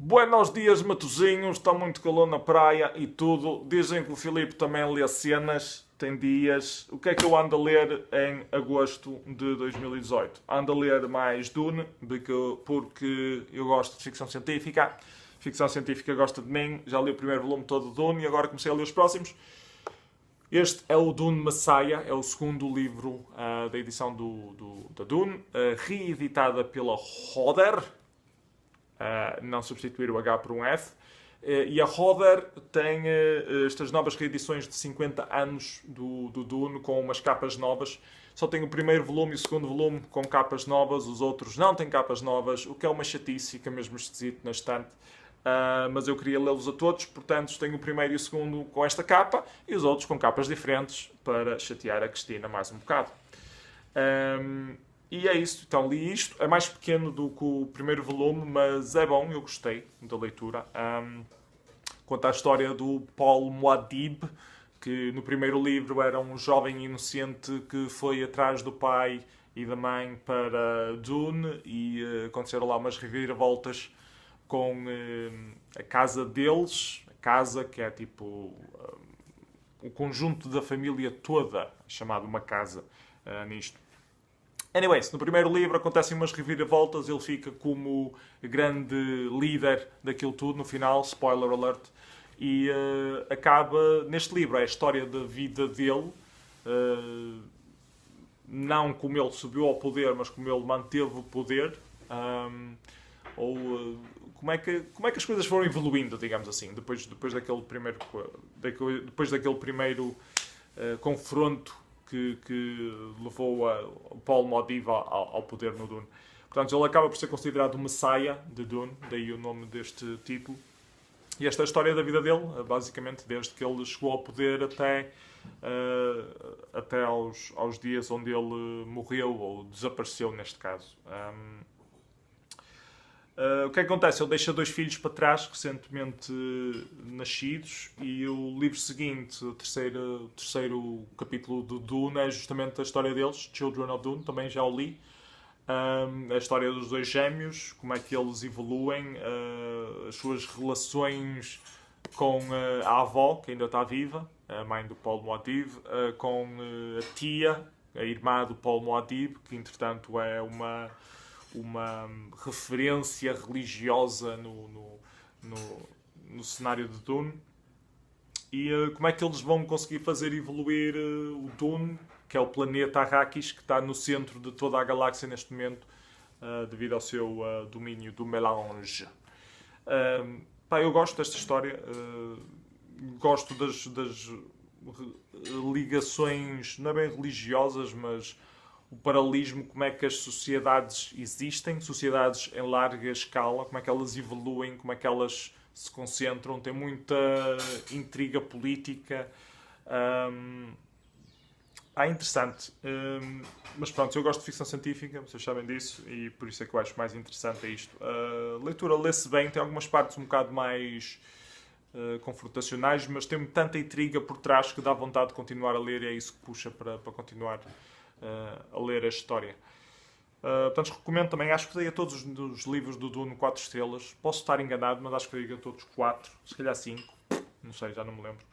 Buenos dias, Matosinhos. Está muito calor na praia e tudo. Dizem que o Filipe também lê cenas, tem dias. O que é que eu ando a ler em agosto de 2018? Ando a ler mais Dune, porque eu gosto de ficção científica. Ficção científica gosta de mim. Já li o primeiro volume todo de Dune e agora comecei a ler os próximos. Este é o Dune Messiah, é o segundo livro da edição da Dune, reeditada pela Hodder. Não substituir o H por um F. E a Hodder tem estas novas reedições de 50 anos do Dune com umas capas novas. Só tem o primeiro volume e o segundo volume com capas novas, os outros não têm capas novas, o que é uma chatice, fica mesmo esquisito na estante. Mas eu queria lê-los a todos, portanto tenho o primeiro e o segundo com esta capa e os outros com capas diferentes para chatear a Cristina mais um bocado. E é isso, então li isto. É mais pequeno do que o primeiro volume, mas é bom, eu gostei da leitura. Conta a história do Paul Muad'Dib, que no primeiro livro era um jovem inocente que foi atrás do pai e da mãe para Dune e aconteceram lá umas reviravoltas com a casa deles, a casa que é tipo o conjunto da família toda, chamado uma casa nisto. Anyways, no primeiro livro acontecem umas reviravoltas, ele fica como grande líder daquilo tudo no final, spoiler alert, e acaba, neste livro, é a história da vida dele, não como ele subiu ao poder, mas como ele manteve o poder, como é que as coisas foram evoluindo, digamos assim, depois daquele primeiro confronto que levou o Paul Muad'Dib ao poder no Dune. Portanto, ele acaba por ser considerado o Messiah de Dune, daí o nome deste título. E esta é a história da vida dele, basicamente, desde que ele chegou ao poder até aos dias onde ele morreu, ou desapareceu, neste caso. O que acontece? Ele deixa dois filhos para trás, recentemente nascidos, e o livro seguinte, o terceiro capítulo do Dune, é justamente a história deles, Children of Dune, também já o li. A história dos dois gêmeos, como é que eles evoluem, as suas relações com a avó, que ainda está viva, a mãe do Paul Muad'Dib, com a tia, a irmã do Paul Muad'Dib, que entretanto é uma referência religiosa no cenário de Dune, e como é que eles vão conseguir fazer evoluir o Dune, que é o planeta Arrakis, que está no centro de toda a galáxia neste momento, devido ao seu domínio do melange. Eu gosto desta história, gosto das ligações, não é bem religiosas, mas o paralelismo, como é que as sociedades existem, sociedades em larga escala, como é que elas evoluem, como é que elas se concentram, tem muita intriga política. Interessante. Mas pronto, eu gosto de ficção científica, vocês sabem disso, e por isso é que eu acho mais interessante isto. A leitura lê-se bem, tem algumas partes um bocado mais confrontacionais, mas tem tanta intriga por trás que dá vontade de continuar a ler, e é isso que puxa para continuar a ler a história. Portanto, recomendo também. Acho que dei a todos os livros do Dune 4 estrelas. Posso estar enganado, mas acho que dei a todos 4, se calhar 5, não sei, já não me lembro.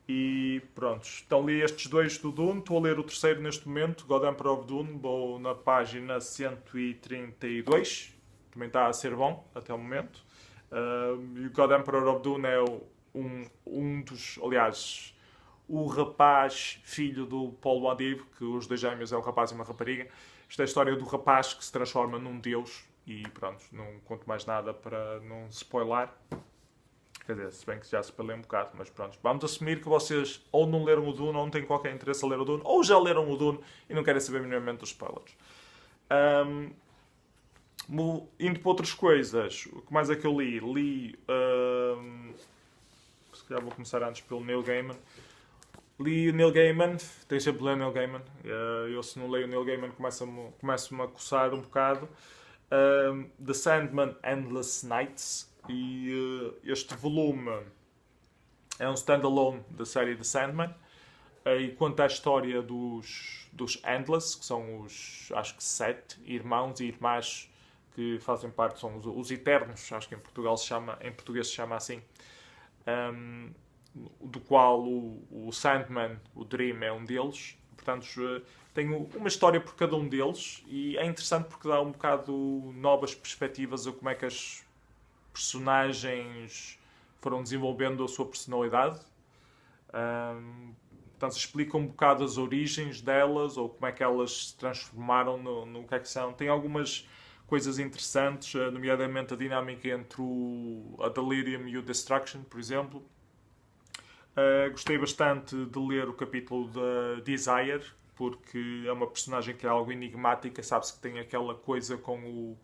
E pronto, então li estes dois do Dune. Estou a ler o terceiro neste momento, God Emperor of Dune. Vou na página 132, também está a ser bom até o momento. E o God Emperor of Dune é um dos, aliás, o rapaz, filho do Paul Muad'Dib, que os dois gêmeos é um rapaz e uma rapariga. Esta é a história do rapaz que se transforma num deus. E pronto, não conto mais nada para não spoiler. Quer dizer, se bem que já spoilei um bocado, mas pronto. Vamos assumir que vocês ou não leram o Dune, ou não têm qualquer interesse a ler o Dune, ou já leram o Dune e não querem saber minimamente dos spoilers. Indo para outras coisas, o que mais é que eu li? Se calhar vou começar antes pelo Neil Gaiman. Li o Neil Gaiman, tenho sempre de ler Neil Gaiman. Eu, se não leio o Neil Gaiman, começo-me a coçar um bocado. The Sandman Endless Nights. E este volume é um standalone da série The Sandman. E conta a história dos Endless, que são acho que 7 irmãos e irmãs que fazem parte, são os Eternos, acho que em português se chama assim, do qual o Sandman, o Dream, é um deles. Portanto, tenho uma história por cada um deles e é interessante porque dá um bocado novas perspectivas a como é que as personagens foram desenvolvendo a sua personalidade. Portanto, explica um bocado as origens delas ou como é que elas se transformaram no que é que são. Tem algumas coisas interessantes, nomeadamente a dinâmica entre a Delirium e o Destruction, por exemplo. Gostei bastante de ler o capítulo da Desire, porque é uma personagem que é algo enigmática, sabe-se que tem aquela coisa com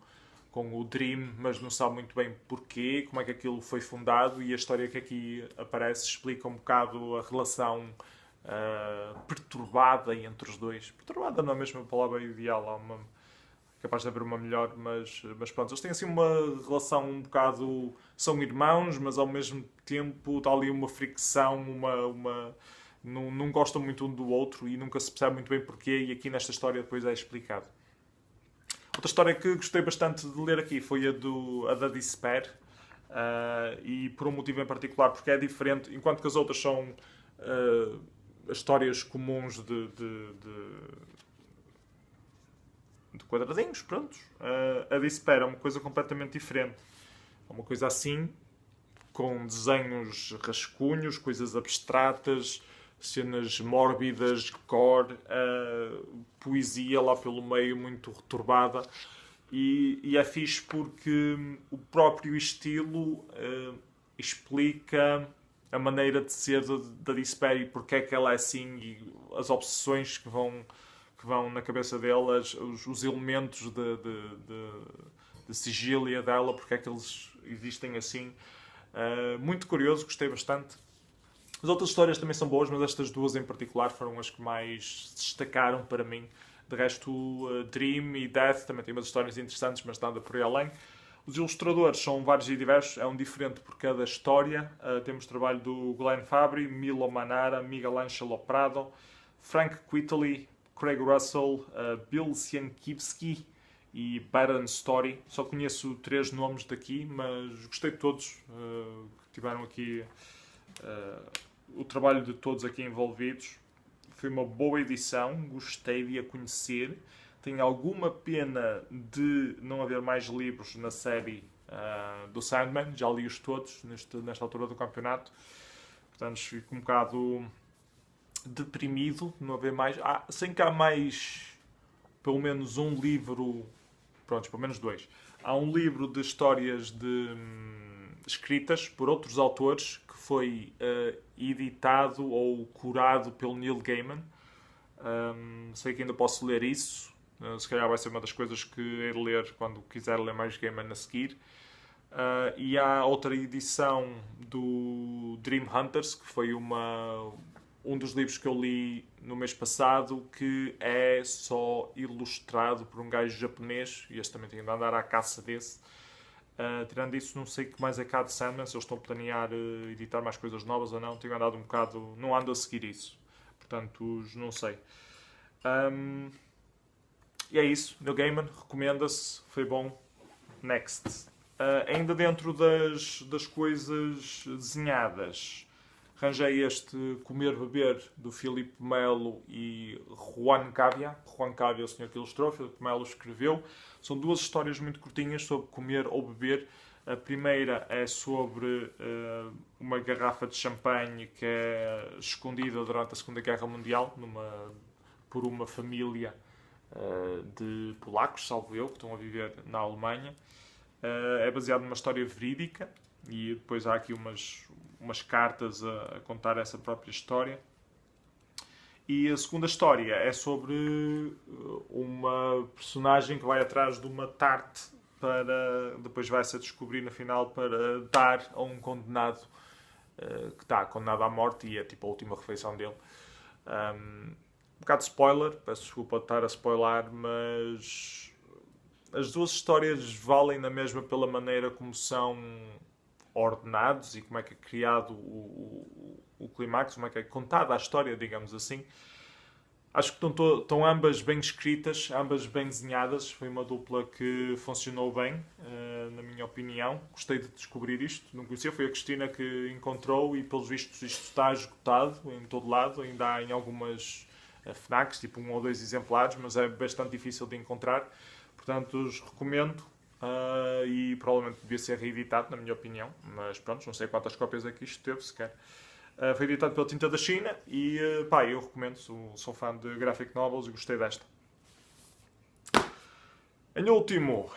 o Dream, mas não sabe muito bem porquê, como é que aquilo foi fundado, e a história que aqui aparece explica um bocado a relação perturbada entre os dois. Perturbada não é mesmo a palavra ideal, capaz de haver uma melhor, mas pronto, eles têm assim uma relação um bocado, são irmãos, mas ao mesmo tempo está ali uma fricção, não gostam muito um do outro e nunca se percebe muito bem porquê, e aqui nesta história depois é explicado. Outra história que gostei bastante de ler aqui foi a da Despair, e por um motivo em particular, porque é diferente, enquanto que as outras são histórias comuns de quadradinhos, prontos. A Despair é uma coisa completamente diferente. É uma coisa assim, com desenhos rascunhos, coisas abstratas, cenas mórbidas, gore, poesia lá pelo meio muito returbada. E é fixe porque o próprio estilo explica a maneira de ser da Despair e porque é que ela é assim, e as obsessões que vão na cabeça dela, os elementos de sigília dela, porque é que eles existem assim. Muito curioso, gostei bastante. As outras histórias também são boas, mas estas duas em particular foram as que mais se destacaram para mim. De resto, Dream e Death também têm umas histórias interessantes, mas nada por aí além. Os ilustradores são vários e diversos, é um diferente por cada história. Temos trabalho do Glenn Fabry, Milo Manara, Miguel Ângelo Prado, Frank Quitely, Craig Russell, Bill Sienkiewicz e Baron Story. Só conheço 3 nomes daqui, mas gostei de todos que tiveram aqui o trabalho de todos aqui envolvidos. Foi uma boa edição, gostei de a conhecer. Tenho alguma pena de não haver mais livros na série do Sandman. Já li-os todos nesta altura do campeonato. Portanto, fico um bocado deprimido de não haver mais. Sem que há mais, pelo menos um livro. Pronto, pelo menos 2. Há um livro de histórias escritas por outros autores que foi editado ou curado pelo Neil Gaiman. Sei que ainda posso ler isso. Se calhar vai ser uma das coisas que hei de ler quando quiser ler mais Gaiman a seguir. E há outra edição do Dream Hunters, que foi um dos livros que eu li no mês passado, que é só ilustrado por um gajo japonês, e este também tem de andar à caça desse. Tirando isso, não sei o que mais é cá de Sandman, se eles estão a planear editar mais coisas novas ou não. Tenho andado um bocado, não ando a seguir isso, portanto não sei. E é isso, Neil Gaiman, recomenda-se, foi bom. Next. Ainda dentro das coisas desenhadas, arranjei este Comer Beber do Filipe Melo e Juan Cavia. Juan Cavia é o senhor que ilustrou, Filipe Melo escreveu. São 2 histórias muito curtinhas sobre comer ou beber. A primeira é sobre uma garrafa de champanhe que é escondida durante a Segunda Guerra Mundial por uma família de polacos, salvo eu, que estão a viver na Alemanha. É baseado numa história verídica e depois há aqui umas cartas a contar essa própria história. E a segunda história é sobre uma personagem que vai atrás de uma tarte para depois vai-se a descobrir no final para dar a um condenado que está condenado à morte e é tipo a última refeição dele. Um bocado de spoiler, peço desculpa de estar a spoiler, mas as 2 histórias valem na mesma pela maneira como são ordenados e como é que é criado o clímax, como é que é contada a história, digamos assim. Acho que estão ambas bem escritas, ambas bem desenhadas. Foi uma dupla que funcionou bem, na minha opinião. Gostei de descobrir isto, não conhecia. Foi a Cristina que encontrou e, pelos vistos, isto está esgotado em todo lado. Ainda há em algumas FNACs, tipo 1 ou 2 exemplares, mas é bastante difícil de encontrar. Portanto, os recomendo. E provavelmente devia ser reeditado, na minha opinião. Mas pronto, não sei quantas cópias é que isto teve sequer. Foi editado pela Tinta da China e eu recomendo, sou fã de graphic novels e gostei desta. Em último,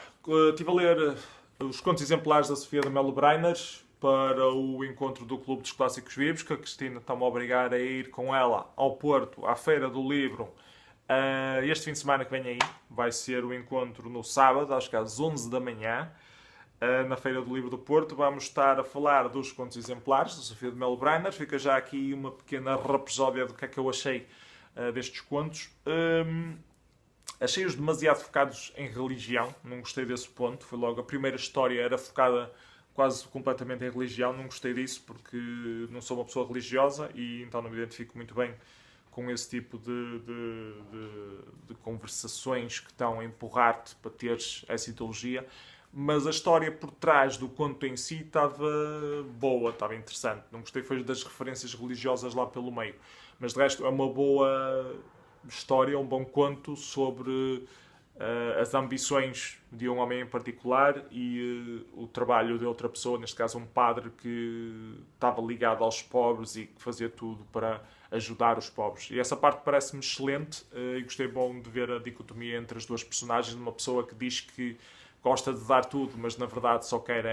estive a ler os contos exemplares da Sofia de Melo Breiner para o encontro do Clube dos Clássicos Vivos, que a Cristina está-me a obrigar a ir com ela ao Porto, à Feira do Livro, este fim de semana que vem aí. Vai ser o encontro no sábado, acho que às 11 da manhã. Na Feira do Livro do Porto, vamos estar a falar dos contos exemplares da Sofia de Melo Breiner. Fica já aqui uma pequena rapsódia do que é que eu achei destes contos. Achei-os demasiado focados em religião, não gostei desse ponto. Foi logo a primeira história, era focada quase completamente em religião, não gostei disso porque não sou uma pessoa religiosa e então não me identifico muito bem com esse tipo de conversações que estão a empurrar-te para teres essa ideologia. Mas a história por trás do conto em si estava boa, estava interessante. Não gostei foi das referências religiosas lá pelo meio. Mas de resto é uma boa história, um bom conto sobre as ambições de um homem em particular e o trabalho de outra pessoa, neste caso um padre que estava ligado aos pobres e que fazia tudo para ajudar os pobres. E essa parte parece-me excelente e gostei bom de ver a dicotomia entre as duas personagens, de uma pessoa que diz que gosta de dar tudo, mas na verdade só quer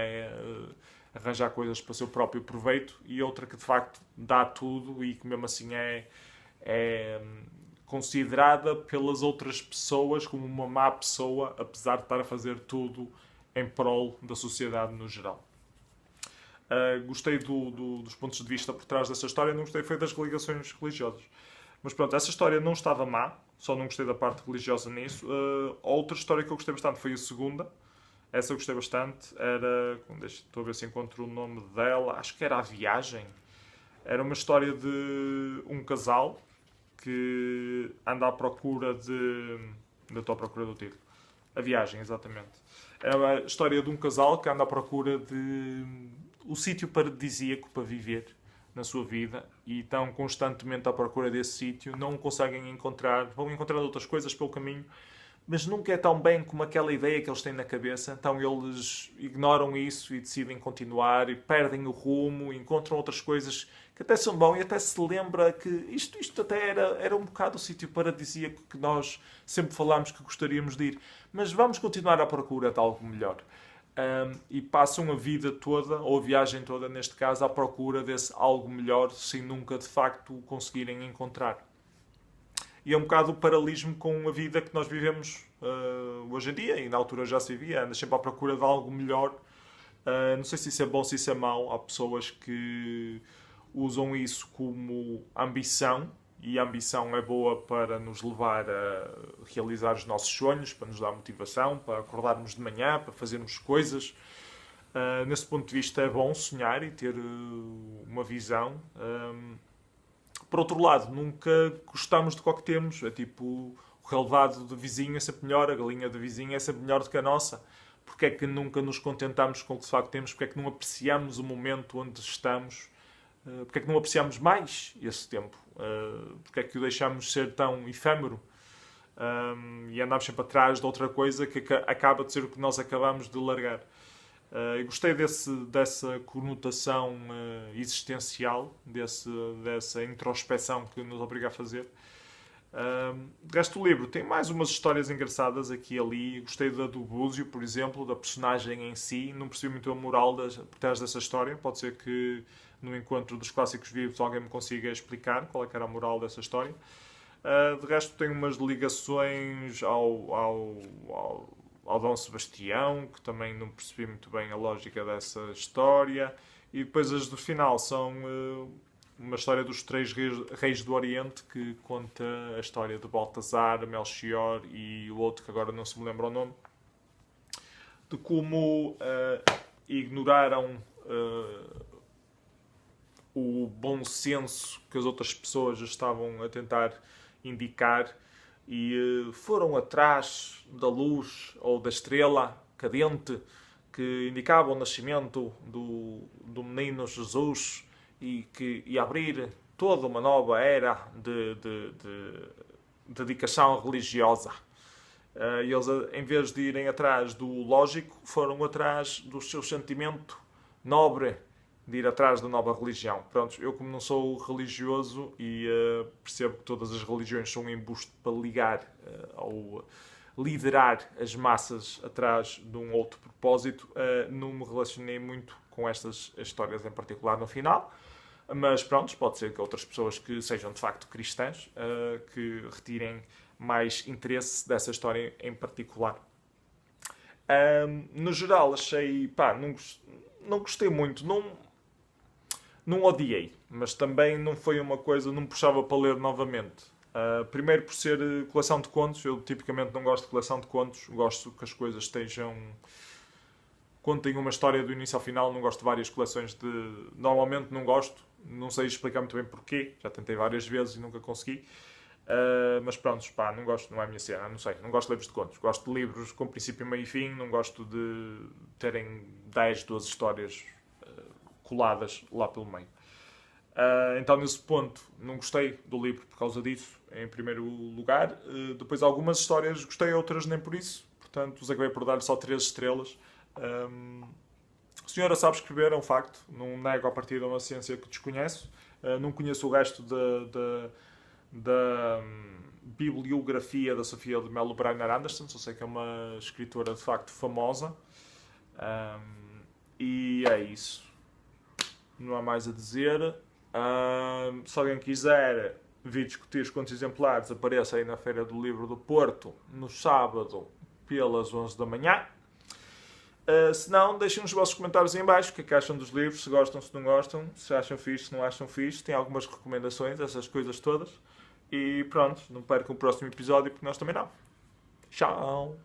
arranjar coisas para o seu próprio proveito, e outra que de facto dá tudo e que mesmo assim é considerada pelas outras pessoas como uma má pessoa, apesar de estar a fazer tudo em prol da sociedade no geral. Gostei dos pontos de vista por trás dessa história, não gostei foi das ligações religiosas. Mas pronto, essa história não estava má, só não gostei da parte religiosa nisso. Outra história que eu gostei bastante foi a segunda. Essa eu gostei bastante. Estou a ver se encontro o nome dela. Acho que era A Viagem. Era uma história de um casal que anda à procura de... Ainda estou à procura do título. A Viagem, exatamente. É uma história de um casal que anda à procura de o sítio paradisíaco para viver na sua vida e estão constantemente à procura desse sítio, não o conseguem encontrar, vão encontrar outras coisas pelo caminho, mas nunca é tão bem como aquela ideia que eles têm na cabeça, então eles ignoram isso e decidem continuar e perdem o rumo, encontram outras coisas que até são bom e até se lembra que isto até era um bocado o sítio paradisíaco que nós sempre falámos que gostaríamos de ir, mas vamos continuar à procura de algo melhor. E passam a vida toda, ou a viagem toda, neste caso, à procura desse algo melhor, sem nunca de facto o conseguirem encontrar. E é um bocado o paralelismo com a vida que nós vivemos hoje em dia, e na altura já se vivia, andas sempre à procura de algo melhor. Não sei se isso é bom, se isso é mau. Há pessoas que usam isso como ambição, e a ambição é boa para nos levar a realizar os nossos sonhos, para nos dar motivação, para acordarmos de manhã, para fazermos coisas. Nesse ponto de vista é bom sonhar e ter uma visão. Por outro lado, nunca gostamos do que temos. É tipo, o relevado do vizinho é sempre melhor, a galinha do vizinho é sempre melhor do que a nossa. Porque é que nunca nos contentamos com o que de facto temos? Porque é que não apreciamos o momento onde estamos? Porque é que não apreciamos mais esse tempo? Porque é que o deixamos ser tão efêmero? E andamos sempre atrás de outra coisa que acaba de ser o que nós acabamos de largar. Eu gostei dessa conotação existencial, dessa introspecção que nos obriga a fazer. De resto, o livro tem mais umas histórias engraçadas aqui e ali. Gostei da do Búzio, por exemplo, da personagem em si. Não percebi muito a moral por trás dessa história. Pode ser que no encontro dos clássicos vivos alguém me consiga explicar qual é que era a moral dessa história. De resto, tem umas ligações ao Dom Sebastião, que também não percebi muito bem a lógica dessa história. E depois as do final são uma história dos 3 reis do Oriente, que conta a história de Baltazar, Melchior e o outro que agora não se me lembra o nome, de como ignoraram o bom senso que as outras pessoas estavam a tentar indicar e foram atrás da luz ou da estrela cadente que indicava o nascimento do menino Jesus e que ia abrir toda uma nova era de dedicação religiosa. Eles, em vez de irem atrás do lógico, foram atrás do seu sentimento nobre de ir atrás da nova religião. Pronto, eu como não sou religioso e percebo que todas as religiões são um embuste para ligar ou liderar as massas atrás de um outro propósito, não me relacionei muito com estas histórias em particular no final. Mas pronto, pode ser que outras pessoas que sejam de facto cristãs que retirem mais interesse dessa história em particular. No geral, achei... não gostei muito. Não odiei. Mas também não foi uma coisa... Não me puxava para ler novamente. Primeiro por ser coleção de contos. Eu tipicamente não gosto de coleção de contos. Gosto que as coisas estejam... Contem uma história do início ao final. Não gosto de várias coleções de... Normalmente não gosto. Não sei explicar muito bem porquê. Já tentei várias vezes e nunca consegui. Mas pronto, não gosto, não é a minha cena, não sei. Não gosto de livros de contos. Gosto de livros com princípio, meio e fim. Não gosto de terem 10, 12 histórias coladas lá pelo meio. Então, nesse ponto, não gostei do livro por causa disso, em primeiro lugar. Depois, algumas histórias gostei, outras nem por isso. Portanto, os acabei por dar só 3 estrelas. A senhora sabe escrever, é um facto. Não nego a partir de uma ciência que desconheço. Não conheço o resto da bibliografia da Sofia de Mello Briner Anderson. Só sei que é uma escritora de facto famosa. E é isso. Não há mais a dizer. Se alguém quiser vir discutir os contos exemplares, apareça aí na Feira do Livro do Porto no sábado pelas 11 da manhã. Se não, deixem os vossos comentários aí em baixo. O que é que acham dos livros? Se gostam, se não gostam. Se acham fixe, se não acham fixe. Tem algumas recomendações, essas coisas todas. E pronto, não percam o próximo episódio porque nós também não. Tchau!